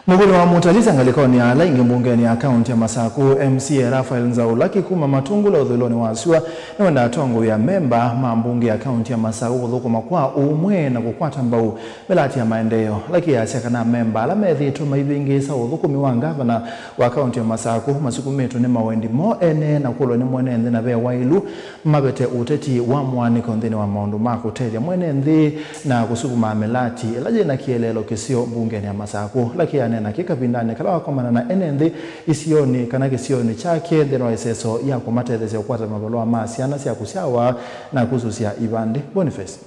Mugulu wa Mutaliza ngalikoni ala inge mbungeni ya kaunti ya Masaku MCA Rafael Nzaula kikuma matungula udhuloni wasiwa na wenda atongo ya memba mambunge ya kaunti ya Masaku udhukuma kwa umwe na kukwata mbau belati ya maendeleo laki ya sekana memba ala medhitu maibingisa udhukumi wa gavana wa kaunti ya Masaku masiku metu ni mawendi mo ene na kulo ni mwene ndi na bea wailu mabete uteti wa mwani kondhini wa maundu maku teja mwene ndi na kusukuma amelati laje na kielelo kisio mbungeni ya Masaku laki ya nena kika pindane kala wakomana na enende isioni kanake sioni chake ndeno iseso ya kumatethesya ukwata mabaloa masiana siya kusiawa na kususia Ibande Boniface.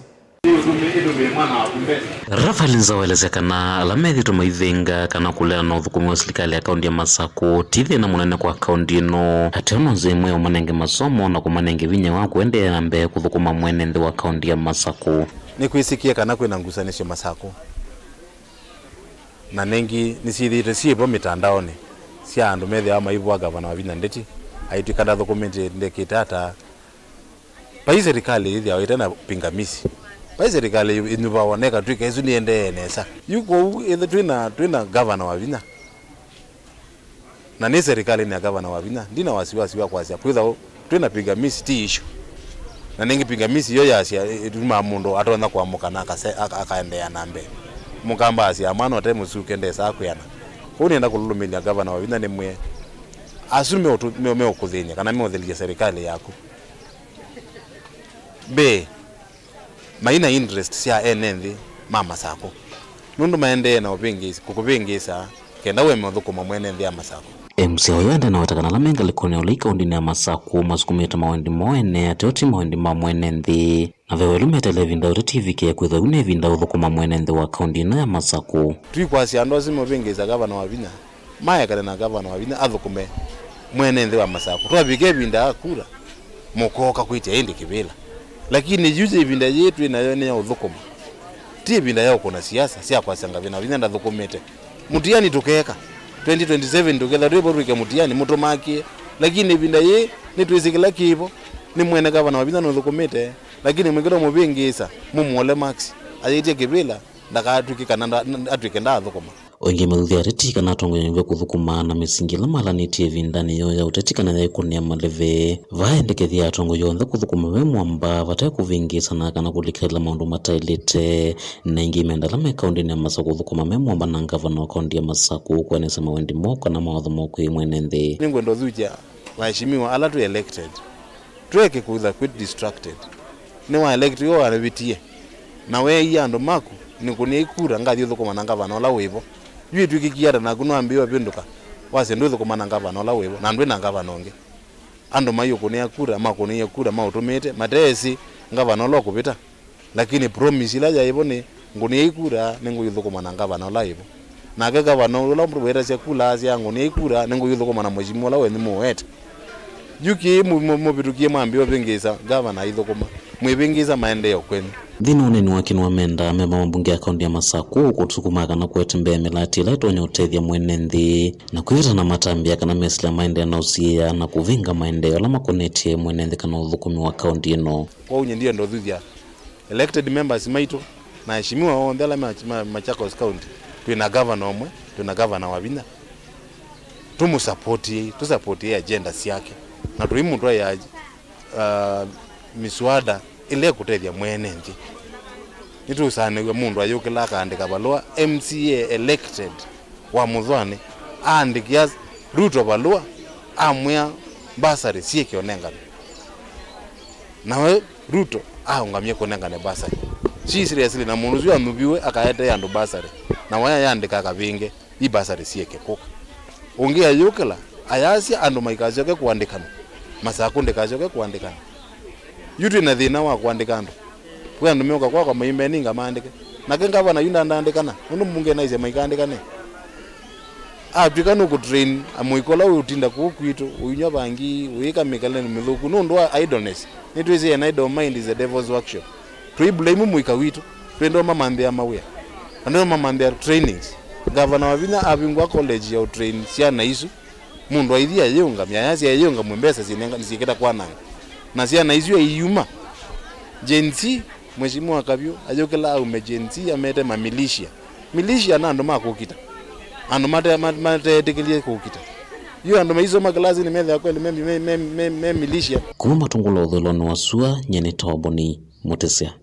Rafael Nzaula kana alamethi tumaithenga kana kulea na uthukumi wa serikali ya kaunti ya Masaku tithi na munene kwa kaunti no ateno nzimwe umanenge masomo na kumanenge vinya wa kuendelea mbele kuthukuma mwenende wa kaunti ya Masaku ni kuisikia kana kwina ngusanisho Masaku na nengi nisithite sibo mitandaoni sia andu methi ama ibwa gavana wa Vinya Ndeti aitikanda documente ndekitata pai serikali ithi awitana pingamisi pai serikali inuba woneka twika izu niende nesa yuko ithe twina gavana wa Vinya na ni serikali ni gavana wa Vinya ndina wasiwasi wa kwasia kwitha twina pingamisi ti issue na nengi pingamisi yo yasia ituma mundu atona kwa mukana akaendea na mbele mukamba asia amano ate musuke ndesa akuyana kuni enda kululumilia gavana wa Vinya nimwe asume meo kuthinya kana meo thilia serikali yako be maina interest sia enenthi mama sako nundu maende na upingisa kukupingisa kenda we methukuma mwene nthi ya Masaku MCA oyenda na watakana lamenga likone ulika undini ya Masaku masukumita mawendi moene ateoti mawendi ma mwene nthi na vewelumeta levinda TV kia kwitha une vinda uthukuma mwene nthi wa kaunti ino ya Masaku twikwasi andu asimo upingisa gavana wa Vinya maya kale na gavana wa Vinya athukume mwene nthi wa Masaku twabike vinda akura mukoka kwitia indi kibila lakini yuze vinda yetu inayo ni ya uthukuma ti vinda yao kuna siasa sia kwasanga Vinya ndathukumite mutiani tukeka 2027 tuketha rwike mutiani mutumaki lakini vinda ye ni twisikila kivo ni mwene gavana wa Vinya nuthukumite lakini mwingiro mubingisa mumuole max ayitie kibila ndakatwiki kana atwike ndathukuma onge muthuthi areti kana atongo nyumve kuthukuma na misingila malanitie vindani yo ya uteti kana ya ikunia maleve vaendekethia atongo yonthe kuthukuma we mwamba vatae kuvingisa na kana kulikhaila maundu matailite na ingi imendala me kaunti ya Masaku kuthukuma me mwamba na gavana wa kaunti ya Masaku kwanesa mawendi moko na mawatho moko imwene nthi ningwendo thuja waheshimiwa ala tu elected tweke kutha quit distracted ni wa elected yo anavitie na we yando maku nikunia ikura ngathi uthukuma na gavana ola wivo yue twikikiara na kuno ambiwa pinduka wase ndu thukuma na gavana ola wivo na ndwe na gavana onge ando mayo kunia kura makunia kura mautumite matesi gavana ola kupita lakini promise ila yaivo ni ngunia ikura ningu yuthukuma na gavana ola wivo na ke gavana ola mruwera sia kula asia ngunia ikura ningu yuthukuma na mheshimiwa ola weni muwete yuki mubitukie mwambiwa pingisa gavana ithukuma mwipingisa maendeleo kwenu dhino uneni wakini wa menda memba mabunge ya kaunti ya Masaku kutusukuma kana kuetembea melati ila itonya utethia mwene nthi na kuhita na matambia kana mesila maendeleo na usia na kuvinga maendeleo la makonetie mwene nthi kana uthukumi wa kaunti ino kwa unye ndio ndo thuthia elected members maito na heshimiwa ondela Machakos County tuna governor omwe tuna governor wa Vinya tusupport agenda yake na tuimundu ya miswada ile kutethia mwene nthi nitusaniwe mundu ayukila akaandika balua MCA elected wa Muthwani aandikia Ruto balua amwia basari sieke onengana nawe Ruto aungamie konengane basari si seriously na mundu zwa nubiwe akaete yandu basari na waya yandika kavinge i basari sieke kuka ungia yukila ayasi andu maikazi yake kuandikana Masaku ndikazi yake kuandikana yutu na thina wa kuandika andu kwa andu mioka kwa maimeni nga maandike na kenga bana yunda ndandikana undu munge na ize maikandikane twikanu ku train amuikola utinda kukwitu uinya bangi uika mikaleni mithuku nundu wa idleness nitwize an idle mind is a devil's workshop twi blame muika witu twendo mamambia mawia ando mamambia trainings gavana wa Vinya abingwa college ya train sia na isu mundu aithia yunga myayasi yunga mwembesa sinenga nisiketa kwa nanga na sia na isu yuma jenzi mheshimiwa kabyo ayokela au mejenzi amete mamilishia milishia na ndo makukita andu matetekelie kukita yu andu maizo maklasi ni methe kweli me milisha kuma matungulo uthuiloni wa sua nyene Toboni Mutesia.